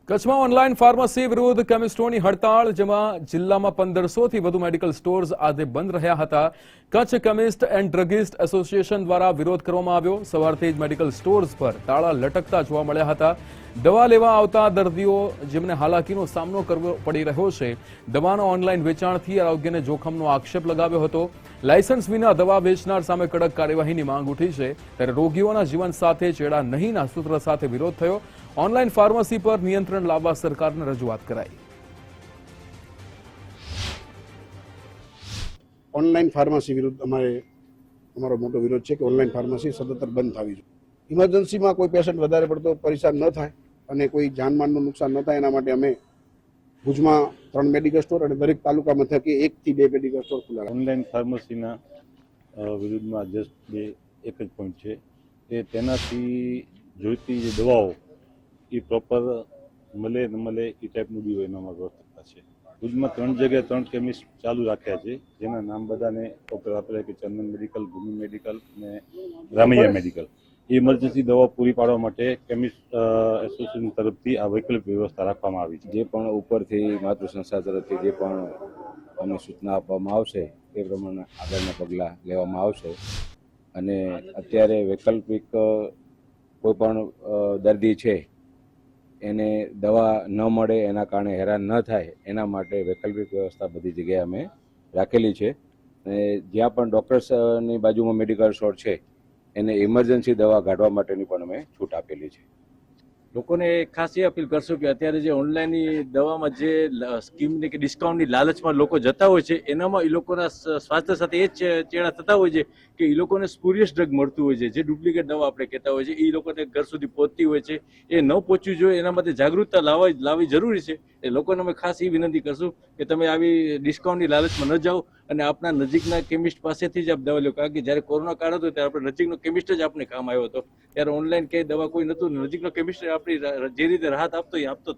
કચ્છમાં online pharmacy વિરુદ્ધ કેમિસ્ટોની હડતાળ, જેમાં જિલ્લામાં 1500 થી વધુ મેડિકલ સ્ટોર્સ આજે બંધ રહ્યા હતા. Kutch chemist and druggist association દ્વારા વિરોધ કરવામાં આવ્યો. સવારથી જ મેડિકલ સ્ટોર્સ પર તાળા લટકતા જોવા મળ્યા હતા. દવા લેવા આવતા દર્દીઓ જેમને હાલાકીનો સામનો કરવો પડી રહ્યો છે, દવાના ઓનલાઈન વેચાણથી આરોગ્યને જોખમનો આક્ષેપ લગાવ્યો હતો. લાયસન્સ વિના દવા વેચનાર સામે કડક કાર્યવાહીની માંગ ઉઠી છે, ત્યારે રોગીઓના જીવન સાથે ચેડા નહીંના સૂત્ર સાથે વિરોધ થયો. ઓનલાઈન ફાર્મસી પર નિયંત્રણ લાવવા સરકારને રજૂઆત કરાઈ. ઓનલાઈન ફાર્મસી વિરુદ્ધ અમારો મોટો વિરોધ છે કે ઓનલાઈન ફાર્મસી સદંતર બંધ થવી જોઈએ. ઇમરજન્સીમાં કોઈ પેશન્ટ વધારે પડતો પરેશાન ન થાય અને કોઈ જાનમાલનું નુકસાન ન થાય, એના માટે અમે ભુજમાં 3 મેડિકલ સ્ટોર અને દરેક તાલુકા મથકે 1 થી 2 મેડિકલ સ્ટોર ખુલ્લા રાખી. ઓનલાઈન ફાર્મસીના વિરુદ્ધમાં જસ્ટ એક જ પોઈન્ટ છે કે તેનાથી જોઈતી જે દવાઓ એ પ્રોપર મળે ન મળે એ ટાઈપનું બી એનામાં વ્યવસ્થા છે. ભુજમાં 3 જગ્યાએ 3 કેમિસ્ટ ચાલુ રાખ્યા છે, જેના નામ બધાને પ્રોપર આપેલા કે ચંદન મેડિકલ, ભૂમિ મેડિકલ અને રામૈયા મેડિકલ. ઇમરજન્સી દવા પૂરી પાડવા માટે કેમિસ્ટ એસોસિએશન તરફથી આ વૈકલ્પિક વ્યવસ્થા રાખવામાં આવી છે. જે પણ ઉપરથી માતૃ સંસ્થા તરફથી જે પણ અમને સૂચના આપવામાં આવશે એ પ્રમાણે આગળના પગલાં લેવામાં આવશે. અને અત્યારે વૈકલ્પિક કોઈ પણ દર્દી છે એને દવા ન મળે, એના કારણે હેરાન ન થાય, એના માટે વૈકલ્પિક વ્યવસ્થા બધી જગ્યાએ અમે રાખેલી છે. અને જ્યાં પણ ડૉક્ટર્સની બાજુમાં મેડિકલ સ્ટોર છે એને ઇમરજન્સી દવા કાઢવા માટેની પણ અમે છૂટ આપેલી છે. લોકોને ખાસ એ અપીલ કરશું કે અત્યારે જે ઓનલાઈન દવામાં જે સ્કીમની કે ડિસ્કાઉન્ટની લાલચમાં લોકો જતા હોય છે, એનામાં એ લોકોના સ્વાસ્થ્ય સાથે એ જ ચેડા થતા હોય છે કે એ લોકોને સ્પુરિયસ ડ્રગ મળતું હોય છે, જે ડુપ્લિકેટ દવા આપણે કહેતા હોય છે, એ લોકોને ઘર સુધી પહોંચતી હોય છે. એ ન પહોંચવું જોઈએ, એના માટે જાગૃતતા લાવવી જરૂરી છે. એ લોકોને અમે ખાસ એ વિનંતી કરશું કે તમે આવી ડિસ્કાઉન્ટની લાલચમાં ન જાઓ અને આપણા નજીકના કેમિસ્ટ પાસેથી જ આપ દવા લો. કારણ કે જ્યારે કોરોના કાળ હતો ત્યારે આપણે નજીકનો કેમિસ્ટ જ આપણે કામ આવ્યો હતો. ત્યારે ઓનલાઈન કંઈ દવા કોઈ નહોતું, નજીકનો કેમિસ્ટ આપણી જે રીતે રાહત આપતો એ આપતો.